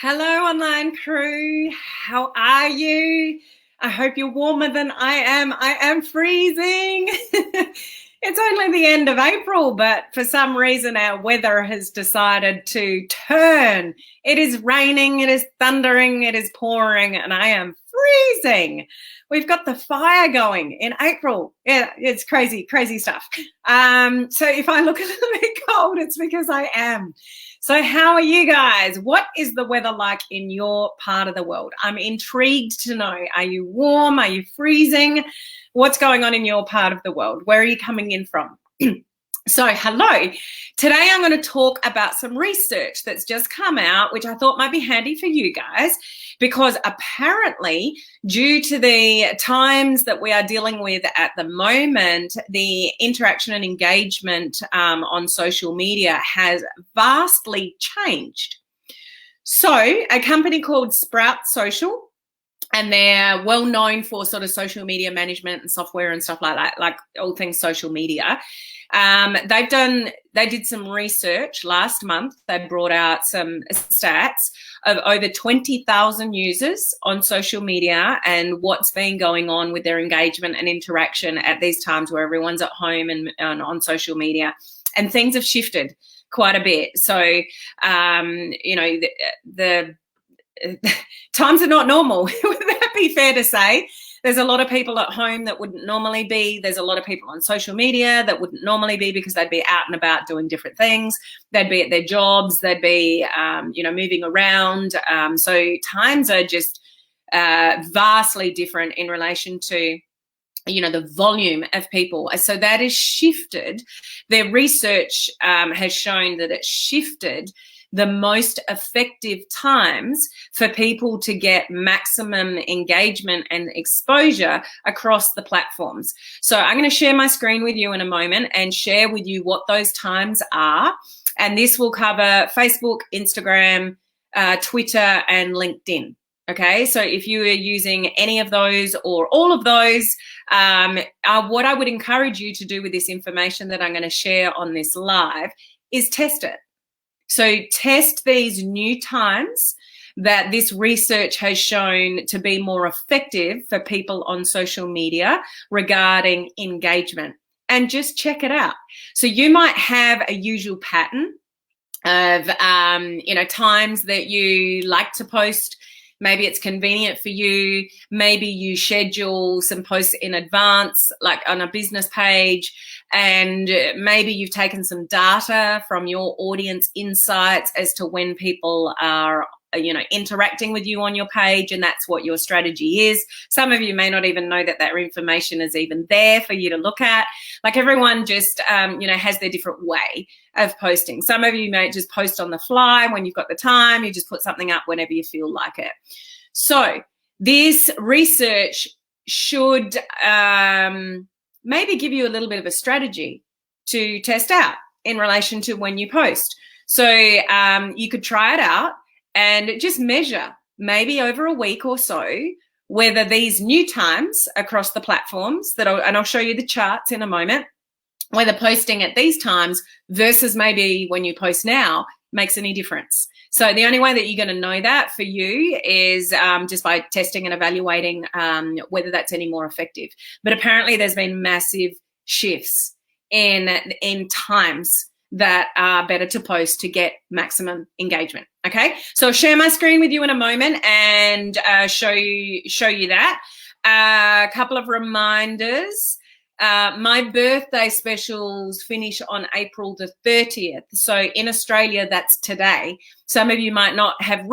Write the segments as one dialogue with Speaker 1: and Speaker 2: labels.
Speaker 1: Hello, online crew. How are you? I hope you're warmer than I am. I am freezing. It's only the end of April, but for some reason our weather has decided to turn. It is raining, it is thundering, it is pouring, and I am freezing. We've got the fire going in April. Yeah, it's crazy, crazy stuff. So if I look a little bit cold, it's because I am. So how are you guys? What is the weather like in your part of the world? I'm intrigued to know. Are you warm? Are you freezing? What's going on in your part of the world? Where are you coming in from? So hello. Today I'm going to talk about some research that's just come out, which I thought might be handy for you guys, because apparently due to the times that we are dealing with at the moment, the interaction and engagement on social media has vastly changed. So a company called Sprout Social, and they're well known for sort of social media management and software and stuff like that, like all things social media. They did some research last month. They brought out some stats of over 20,000 users on social media and what's been going on with their engagement and interaction at these times where everyone's at home and on social media. And things have shifted quite a bit. So, you know, the times are not normal. Would that be fair to say? There's a lot of people at home that wouldn't normally be. There's a lot of people on social media that wouldn't normally be because they'd be out and about doing different things. They'd be at their jobs. They'd be, you know, moving around. So times are just vastly different in relation to, you know, the volume of people. So that is shifted. Their research has shown that it's shifted the most effective times for people to get maximum engagement and exposure across the platforms. So I'm going to share my screen with you in a moment and share with you what those times are. And this will cover Facebook, Instagram, Twitter, and LinkedIn. Okay, so if you are using any of those or all of those, what I would encourage you to do with this information that I'm going to share on this live is test it. So test these new times that this research has shown to be more effective for people on social media regarding engagement, and just check it out. So you might have a usual pattern of, you know, times that you like to post. Maybe it's convenient for you. Maybe you schedule some posts in advance, like on a business page, and maybe you've taken some data from your audience insights as to when people are, you know, interacting with you on your page, and that's what your strategy is. Some of you may not even know that that information is even there for you to look at. Like everyone just, you know, has their different way of posting. Some of you may just post on the fly when you've got the time. You just put something up whenever you feel like it. So this research should maybe give you a little bit of a strategy to test out in relation to when you post. So you could try it out and just measure maybe over a week or so whether these new times across the platforms and I'll show you the charts in a moment, whether posting at these times versus maybe when you post now makes any difference. So the only way that you're going to know that for you is just by testing and evaluating whether that's any more effective. But apparently there's been massive shifts in times that are better to post to get maximum engagement. Okay, so I'll share my screen with you in a moment and show you that. A couple of reminders. My birthday specials finish on April the 30th. So in Australia, that's today. Some of you might not have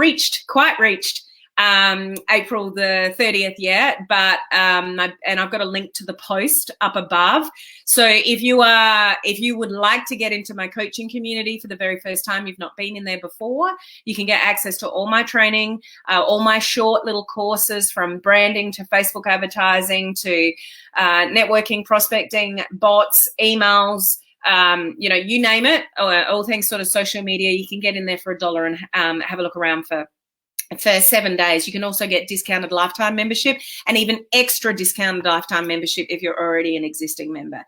Speaker 1: quite reached April the 30th yet, but and I've got a link to the post up above. So if you would like to get into my coaching community for the very first time, you've not been in there before, you can get access to all my training, all my short little courses from branding to Facebook advertising to networking, prospecting, bots, emails, you know, you name it, all things sort of social media. You can get in there for $1 and have a look around for for 7 days. You can also get discounted lifetime membership and even extra discounted lifetime membership if you're already an existing member.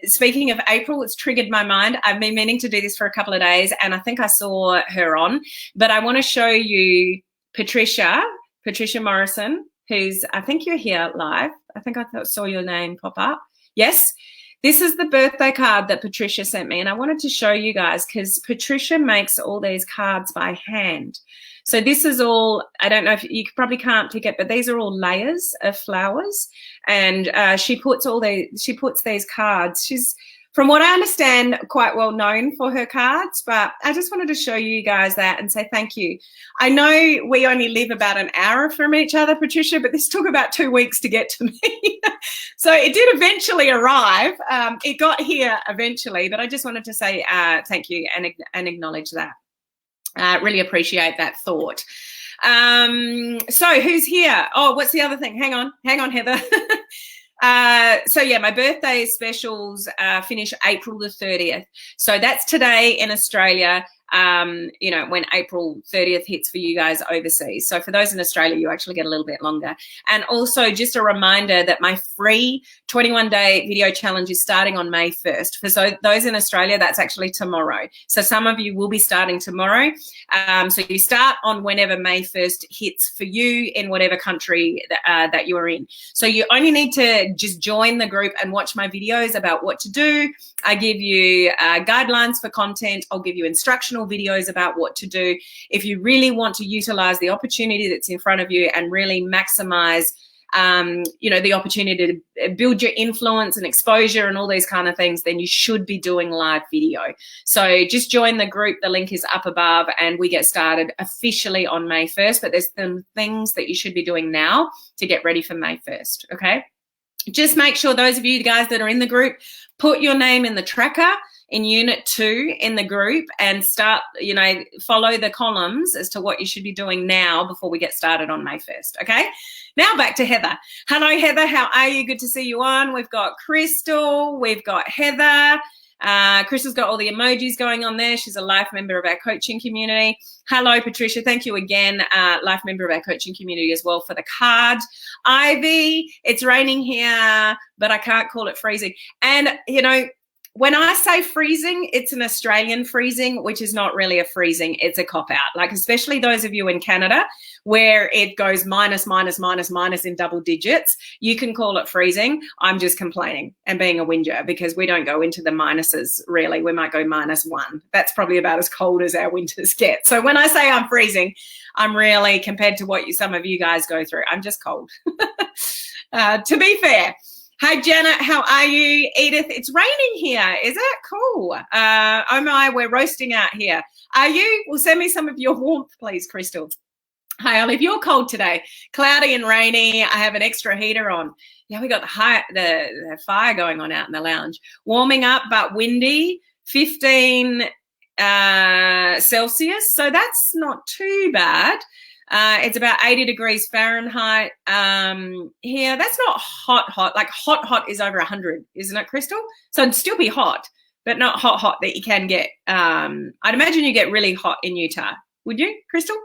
Speaker 1: Speaking of April, it's triggered my mind. I've been meaning to do this for a couple of days, and I think I saw her on, but I want to show you Patricia Morrison, who's, I think you're here live. I think I saw your name pop up. Yes. This is the birthday card that Patricia sent me, and I wanted to show you guys because Patricia makes all these cards by hand. So this is all, I don't know if you probably can't pick it, but these are all layers of flowers, and she puts these cards. She's, from what I understand, quite well known for her cards, but I just wanted to show you guys that and say thank you. I know we only live about an hour from each other, Patricia, but this took about 2 weeks to get to me. So it did eventually arrive. It got here eventually, but I just wanted to say thank you and acknowledge that. Really appreciate that thought. So who's here? Oh, what's the other thing? Hang on, Heather. So yeah, my birthday specials finish April the 30th. So that's today in Australia. You know, when April 30th hits for you guys overseas. So for those in Australia, you actually get a little bit longer. And also just a reminder that my free 21-day video challenge is starting on May 1st. For those in Australia, that's actually tomorrow. So some of you will be starting tomorrow. So you start on whenever May 1st hits for you in whatever country that you are in. So you only need to just join the group and watch my videos about what to do. I give you guidelines for content. I'll give you instructional videos about what to do. If you really want to utilize the opportunity that's in front of you and really maximize you know, the opportunity to build your influence and exposure and all these kind of things, then you should be doing live video. So just join the group. The link is up above, and we get started officially on May 1st, but there's some things that you should be doing now to get ready for May 1st, okay? Just make sure those of you guys that are in the group, put your name in the tracker in unit 2 in the group and start, you know, follow the columns as to what you should be doing now before we get started on May 1st, okay? Now back to Heather. Hello, Heather. How are you? Good to see you on. We've got Crystal. We've got Heather. Crystal's got all the emojis going on there. She's a life member of our coaching community. Hello, Patricia. Thank you again, life member of our coaching community as well, for the card. Ivy, it's raining here, but I can't call it freezing. And, you know, when I say freezing, it's an Australian freezing, which is not really a freezing. It's a cop-out. Like, especially those of you in Canada where it goes minus, minus, minus, minus in double digits, you can call it freezing. I'm just complaining and being a whinger because we don't go into the minuses, really. We might go -1. That's probably about as cold as our winters get. So when I say I'm freezing, I'm really, compared to what some of you guys go through, I'm just cold. To be fair. Hi, Janet. How are you? Edith, it's raining here. Is it? Cool. Oh, my, we're roasting out here. Are you? Well, send me some of your warmth, please, Crystal. Hi, Olive. You're cold today. Cloudy and rainy. I have an extra heater on. Yeah, we got the fire going on out in the lounge. Warming up, but windy. 15 Celsius. So that's not too bad. It's about 80 degrees Fahrenheit here. That's not hot. Like hot is over 100, isn't it, Crystal? So it'd still be hot, but not hot that you can get. I'd imagine you get really hot in Utah. Would you, Crystal?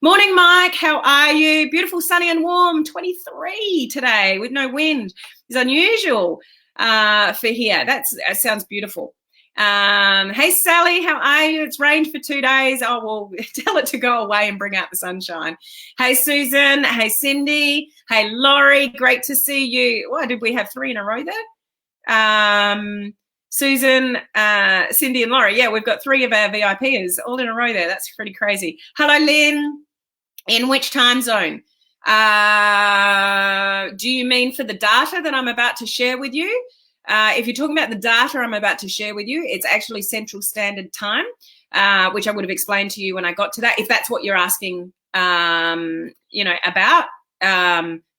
Speaker 1: Morning, Mike. How are you? Beautiful, sunny and warm. 23 today with no wind. It's unusual for here. That sounds beautiful. Hey, Sally, how are you? It's rained for 2 days. Oh, well, tell it to go away and bring out the sunshine. Hey, Susan. Hey, Cindy. Hey, Laurie. Great to see you. What, did we have 3 in a row there? Susan, Cindy and Laurie. Yeah, we've got 3 of our VIPers all in a row there. That's pretty crazy. Hello, Lynn. In which time zone? Do you mean for the data that I'm about to share with you? If you're talking about the data I'm about to share with you, it's actually Central Standard Time, which I would have explained to you when I got to that, if that's what you're asking, you know, about.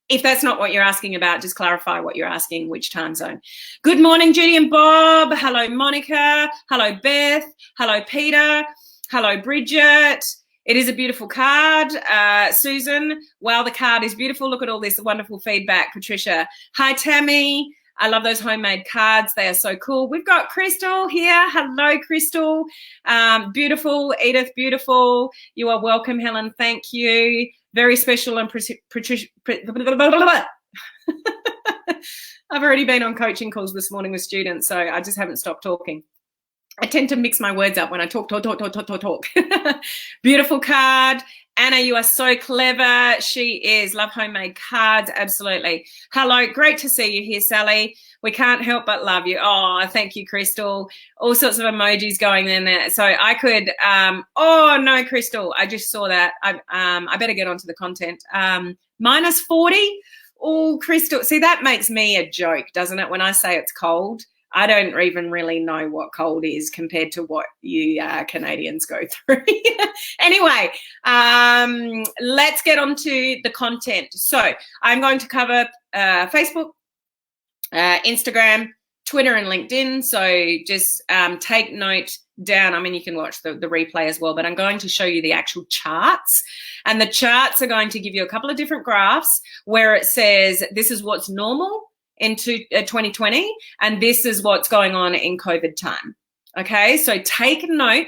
Speaker 1: If that's not what you're asking about, just clarify what you're asking, which time zone. Good morning, Judy and Bob. Hello, Monica. Hello, Beth. Hello, Peter. Hello, Bridget. It is a beautiful card. Susan, wow, the card is beautiful. Look at all this wonderful feedback. Patricia. Hi, Tammy. I love those homemade cards. They are so cool. We've got Crystal here. Hello, Crystal. Beautiful. Edith, beautiful. You are welcome, Helen. Thank you. Very special and I've already been on coaching calls this morning with students, so I just haven't stopped talking. I tend to mix my words up when I talk. Beautiful card. Anna, you are so clever. She is. Love homemade cards. Absolutely. Hello. Great to see you here, Sally. We can't help but love you. Oh, thank you, Crystal. All sorts of emojis going in there. So I could, oh, no, Crystal. I just saw that. I better get onto the content. Minus 40. Oh, Crystal. See, that makes me a joke, doesn't it? When I say it's cold. I don't even really know what cold is compared to what you Canadians go through. Anyway, let's get on to the content. So I'm going to cover Facebook, Instagram, Twitter, and LinkedIn. So just take note down. I mean, you can watch the replay as well, but I'm going to show you the actual charts. And the charts are going to give you a couple of different graphs where it says this is what's normal into 2020, and this is what's going on in COVID time. Okay, so take note.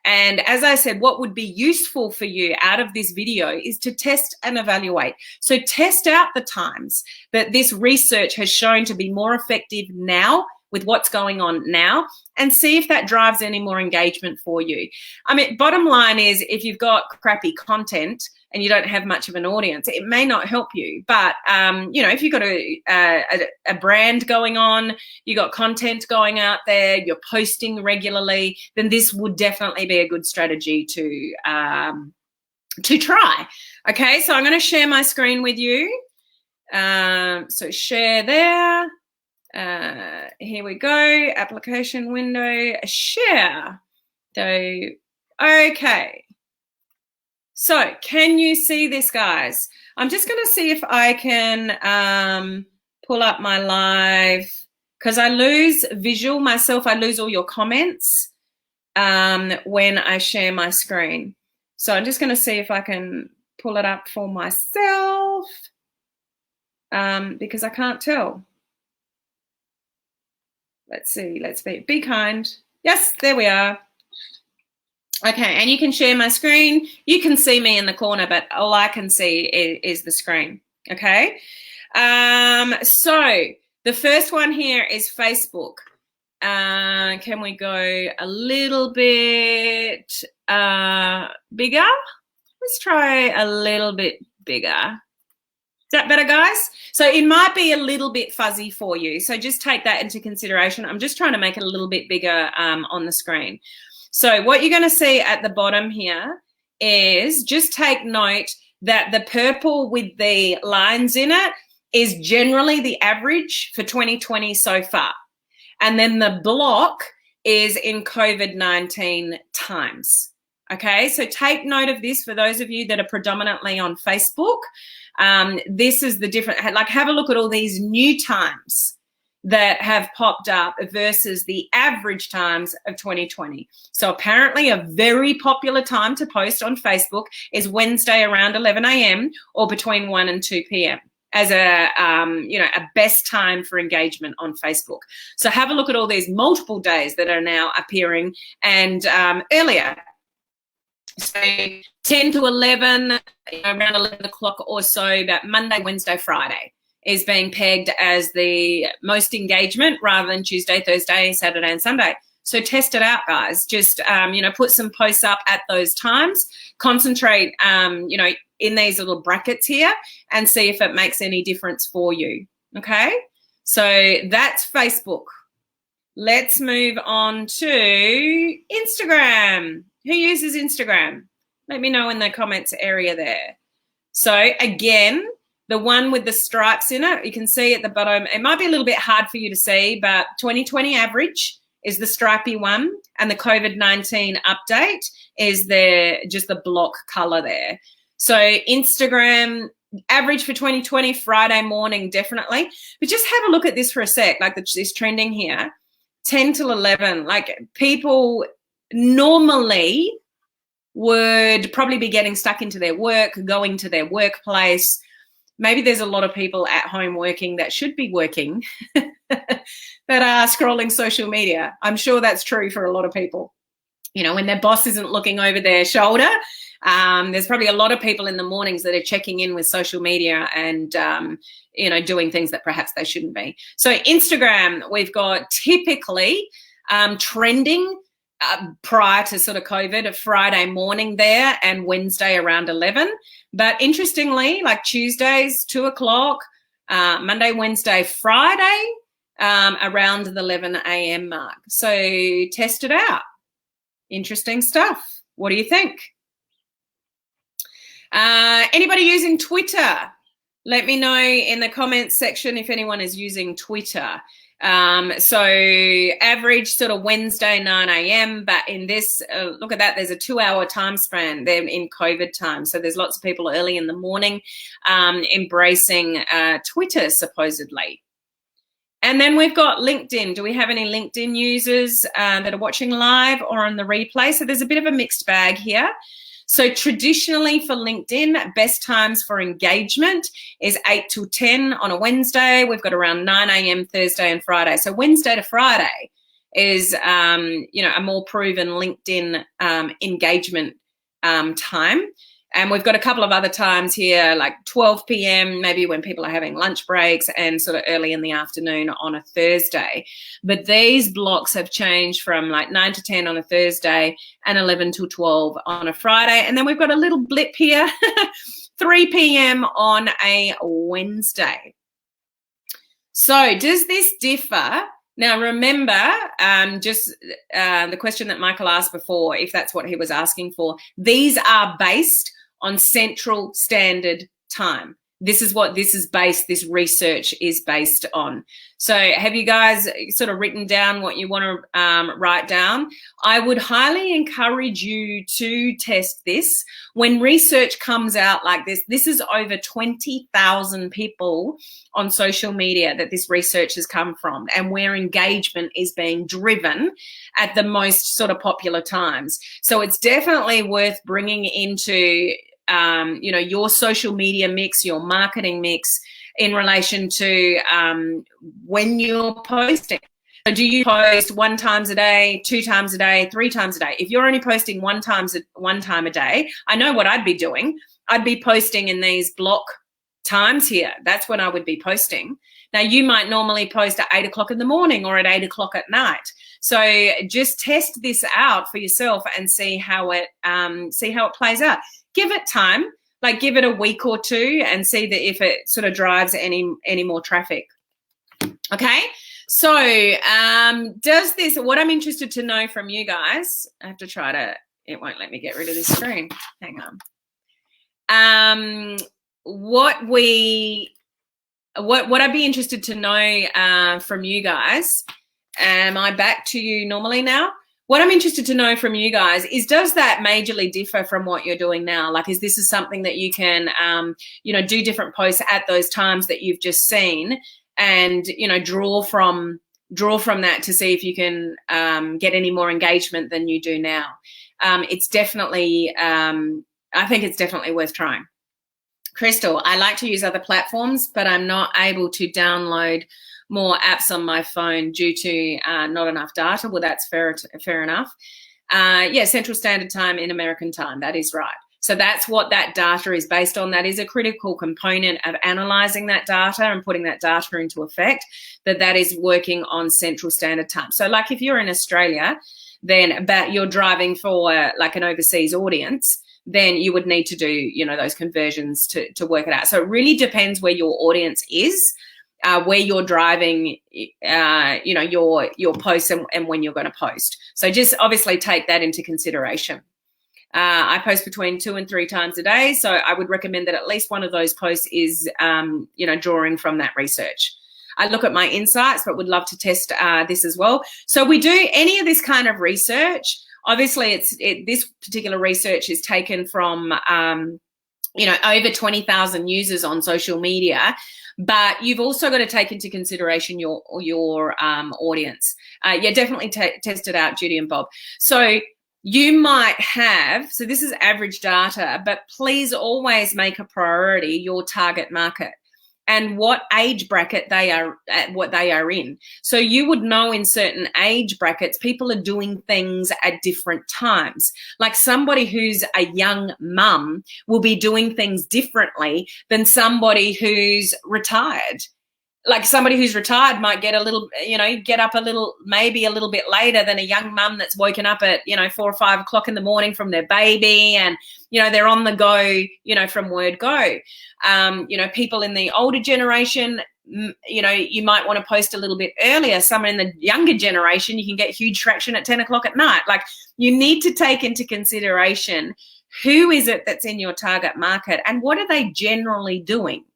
Speaker 1: And as I said, what would be useful for you out of this video is to test and evaluate. So test out the times that this research has shown to be more effective now with what's going on now, and see if that drives any more engagement for you. I mean, bottom line is, if you've got crappy content and you don't have much of an audience, it may not help you. But, you know, if you've got a brand going on, you got content going out there, you're posting regularly, then this would definitely be a good strategy to try. Okay, so I'm going to share my screen with you. So share there. Here we go. Application window, share. So, okay. So can you see this, guys? I'm just going to see if I can pull up my live, because I lose visual myself. I lose all your comments when I share my screen. So I'm just going to see if I can pull it up for myself because I can't tell. Let's see. Let's be kind. Yes, there we are. Okay, and you can share my screen. You can see me in the corner, but all I can see is the screen. Okay. So the first one here is Facebook. Can we go a little bit bigger? Let's try a little bit bigger. Is that better, guys? So it might be a little bit fuzzy for you. So just take that into consideration. I'm just trying to make it a little bit bigger on the screen. So what you're going to see at the bottom here is, just take note that the purple with the lines in it is generally the average for 2020 so far. And then the block is in COVID-19 times. Okay, so take note of this for those of you that are predominantly on Facebook. This is the different, like, have a look at all these new times that have popped up versus the average times of 2020. So apparently a very popular time to post on Facebook is Wednesday around 11 a.m. or between 1 and 2 p.m. as a, you know, a best time for engagement on Facebook. So have a look at all these multiple days that are now appearing, and earlier. So 10 to 11, you know, around 11 o'clock or so, about Monday, Wednesday, Friday is being pegged as the most engagement, rather than Tuesday, Thursday, Saturday, and Sunday. So test it out, guys. Just, you know, put some posts up at those times. Concentrate, you know, in these little brackets here, and see if it makes any difference for you. Okay? So that's Facebook. Let's move on to Instagram. Who uses Instagram? Let me know in the comments area there. So again, the one with the stripes in it, you can see at the bottom, it might be a little bit hard for you to see, but 2020 average is the stripy one, and the COVID-19 update is just the block color there. So Instagram average for 2020, Friday morning, definitely. But just have a look at this for a sec, like this trending here, 10 till 11. Like, people normally would probably be getting stuck into their work, going to their workplace. Maybe there's a lot of people at home working that should be working that are scrolling social media. I'm sure that's true for a lot of people. You know, when their boss isn't looking over their shoulder, there's probably a lot of people in the mornings that are checking in with social media and, you know, doing things that perhaps they shouldn't be. So Instagram, we've got typically trending prior to sort of COVID, a Friday morning there and Wednesday around 11. But interestingly, like Tuesdays, 2 o'clock, Monday, Wednesday, Friday, around the 11 a.m. mark. So test it out. Interesting stuff. What do you think? Anybody using Twitter? Let me know in the comments section if anyone is using Twitter. So average sort of Wednesday 9 a.m. But in this, look at that, there's a 2-hour time span there in COVID time. So there's lots of people early in the morning embracing Twitter supposedly. And then we've got LinkedIn. Do we have any LinkedIn users that are watching live or on the replay? So there's a bit of a mixed bag here. So traditionally for LinkedIn, best times for engagement is 8 till 10 on a Wednesday. We've got around 9 a.m. Thursday and Friday. So Wednesday to Friday is, you know, a more proven LinkedIn engagement time. And we've got a couple of other times here, like 12 p.m., maybe when people are having lunch breaks, and sort of early in the afternoon on a Thursday. But these blocks have changed from like 9 to 10 on a Thursday and 11 to 12 on a Friday. And then we've got a little blip here, 3 p.m. on a Wednesday. So does this differ? Now, remember, just the question that Michael asked before, if that's what he was asking for, these are based on Central Standard Time. This is what this is based, this research is based on. So have you guys sort of written down what you want to write down? I would highly encourage you to test this. When research comes out like this, this is over 20,000 people on social media that this research has come from, and where engagement is being driven at the most sort of popular times. So it's definitely worth bringing into you know, your social media mix, your marketing mix in relation to when you're posting. So do you post 1 time a day, 2 times a day, 3 times a day? If you're only posting one time a day, I know what I'd be doing. I'd be posting in these block times here. That's when I would be posting. Now, you might normally post at 8 o'clock in the morning or at 8 o'clock at night. So just test this out for yourself and see how it plays out. Give it time, like give it a week or 2 and see that if it sort of drives any more traffic. Okay, so does this, what I'm interested to know from you guys, I have to try to, it won't let me get rid of this screen. Hang on. What I'd be interested to know from you guys, am I back to you normally now? What I'm interested to know from you guys is, does that majorly differ from what you're doing now? Like, is this something that you can, you know, do different posts at those times that you've just seen, and, you know, draw from that to see if you can get any more engagement than you do now? It's definitely, I think it's definitely worth trying. Crystal, I like to use other platforms, but I'm not able to download more apps on my phone due to not enough data. Well, that's fair enough. Yeah, Central Standard Time in American time, that is right. So that's what that data is based on. That is a critical component of analyzing that data and putting that data into effect, that is working on Central Standard Time. So like if you're in Australia, then but you're driving for like an overseas audience, then you would need to do, you know, those conversions to work it out. So it really depends where your audience is, where you're driving, you know, your posts and when you're going to post. So just obviously take that into consideration. I post between 2 and 3 times a day, so I would recommend that at least one of those posts is, you know, drawing from that research. I look at my insights, but would love to test this as well. So we do any of this kind of research. Obviously, this particular research is taken from, you know, over 20,000 users on social media. But you've also got to take into consideration your audience. Yeah, definitely test it out, Judy and Bob. So you might have, so this is average data, but please always make a priority your target market. and what age bracket they are at, what they are in. So you would know in certain age brackets, people are doing things at different times. Like somebody who's a young mum will be doing things differently than somebody who's retired. Like somebody who's retired might get a little, get up a little, maybe a little bit later than a young mum that's woken up at, 4 or 5 o'clock in the morning from their baby, and, they're on the go, from word go. People in the older generation, you might want to post a little bit earlier. Someone in the younger generation, you can get huge traction at 10 o'clock at night. Like, you need to take into consideration who is it that's in your target market and what are they generally doing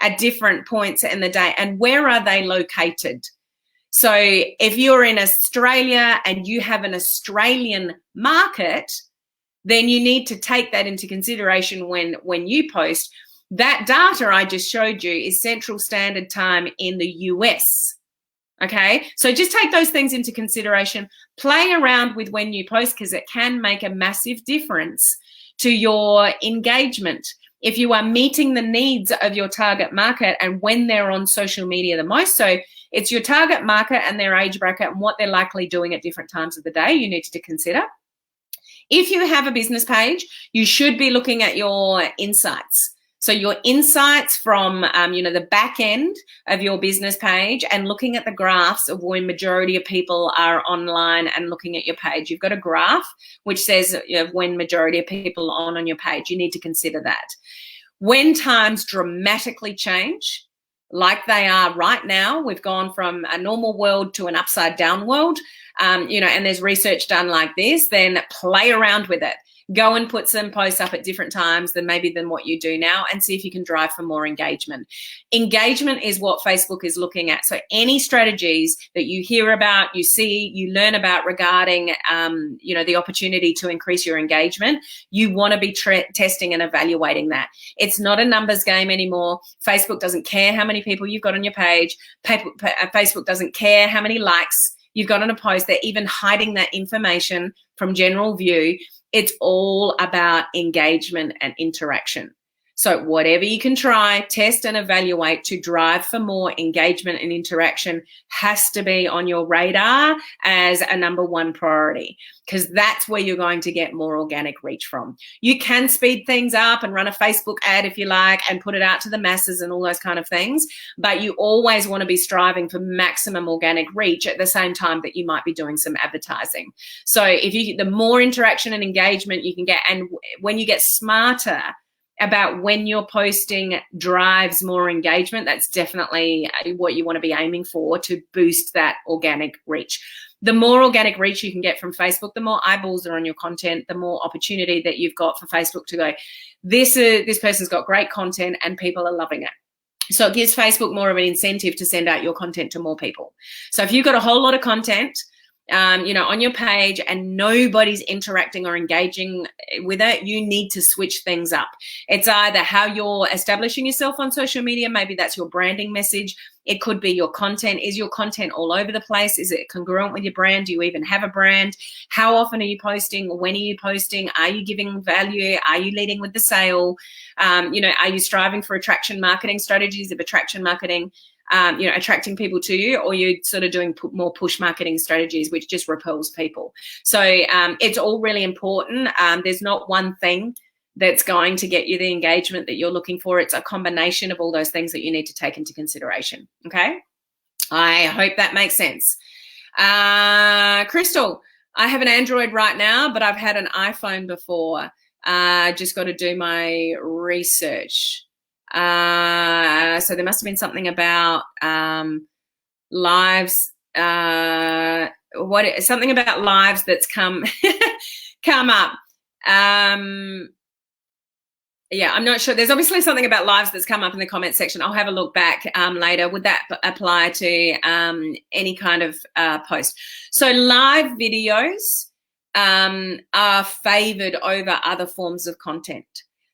Speaker 1: at different points in the day, and where are they located? So if you're in Australia and you have an Australian market, then you need to take that into consideration when you post. That data I just showed you is Central Standard Time in the US. Okay, so just take those things into consideration. Play around with when you post, because it can make a massive difference to your engagement. If you are meeting the needs of your target market and when they're on social media the most, so it's your target market and their age bracket and what they're likely doing at different times of the day, you need to consider. If you have a business page, you should be looking at your insights. So your insights from, the back end of your business page, and looking at the graphs of when majority of people are online and looking at your page. You've got a graph which says when majority of people are on your page. You need to consider that. When times dramatically change, like they are right now, we've gone from a normal world to an upside down world, and there's research done like this, then play around with it. Go and put some posts up at different times than what you do now, and see if you can drive for more engagement. Engagement is what Facebook is looking at. So any strategies that you hear about, you see, you learn about regarding, the opportunity to increase your engagement, you want to be testing and evaluating that. It's not a numbers game anymore. Facebook doesn't care how many people you've got on your page. Facebook doesn't care how many likes you've got on a post. They're even hiding that information from general view. It's all about engagement and interaction. So whatever you can try, test and evaluate to drive for more engagement and interaction has to be on your radar as a number one priority, because that's where you're going to get more organic reach from. You can speed things up and run a Facebook ad if you like and put it out to the masses and all those kind of things, but you always want to be striving for maximum organic reach at the same time that you might be doing some advertising. So the more interaction and engagement you can get, and when you get smarter about when you're posting drives more engagement, that's definitely what you want to be aiming for to boost that organic reach. The more organic reach you can get from Facebook, the more eyeballs are on your content, the more opportunity that you've got for Facebook to go, this person's got great content and people are loving it. So it gives Facebook more of an incentive to send out your content to more people. So if you've got a whole lot of content, on your page and nobody's interacting or engaging with it, you need to switch things up. It's either how you're establishing yourself on social media. Maybe that's your branding message. It could be your content. Is your content all over the place? Is it congruent with your brand? Do you even have a brand? How often are you posting? When are you posting? Are you giving value? Are you leading with the sale? Are you striving for attraction marketing strategies of attraction marketing? Attracting people to you, or you're sort of doing more push marketing strategies, which just repels people. So it's all really important. There's not one thing that's going to get you the engagement that you're looking for. It's a combination of all those things that you need to take into consideration. Okay. I hope that makes sense. Crystal, I have an Android right now, but I've had an iPhone before. Just got to do my research. So there must have been something about lives, something about lives that's come up. Yeah, I'm not sure. There's obviously something about lives that's come up in the comment section. I'll have a look back later. Would that apply to any kind of post? So live videos are favored over other forms of content.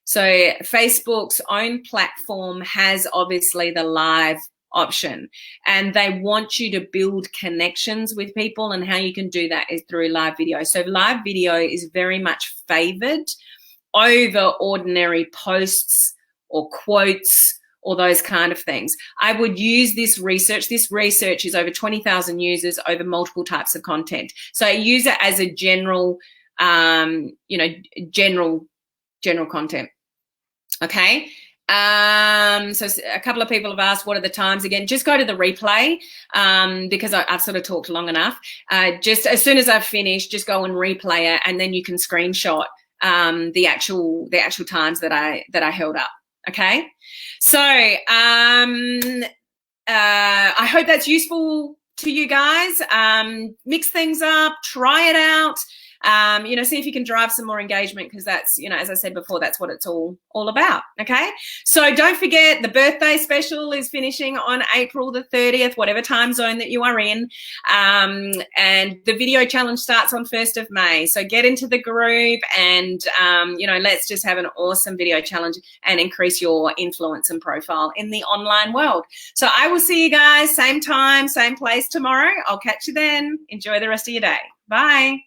Speaker 1: So Facebook's own platform has obviously the live option, and they want you to build connections with people, and how you can do that is through live video. So live video is very much favored over ordinary posts or quotes or those kind of things. I would use this research. This research is over 20,000 users over multiple types of content. So I use it as a general, general content. Okay. So a couple of people have asked, what are the times again? Just go to the replay, because I've sort of talked long enough. Just as soon as I've finished, just go and replay it, and then you can screenshot the actual times that I held up. Okay. So I hope that's useful to you guys. Mix things up, try it out. See if you can drive some more engagement, because that's, as I said before, that's what it's all about. Okay. So don't forget, the birthday special is finishing on April the 30th, whatever time zone that you are in. And the video challenge starts on 1st of May. So get into the group and, let's just have an awesome video challenge and increase your influence and profile in the online world. So I will see you guys same time, same place tomorrow. I'll catch you then. Enjoy the rest of your day. Bye.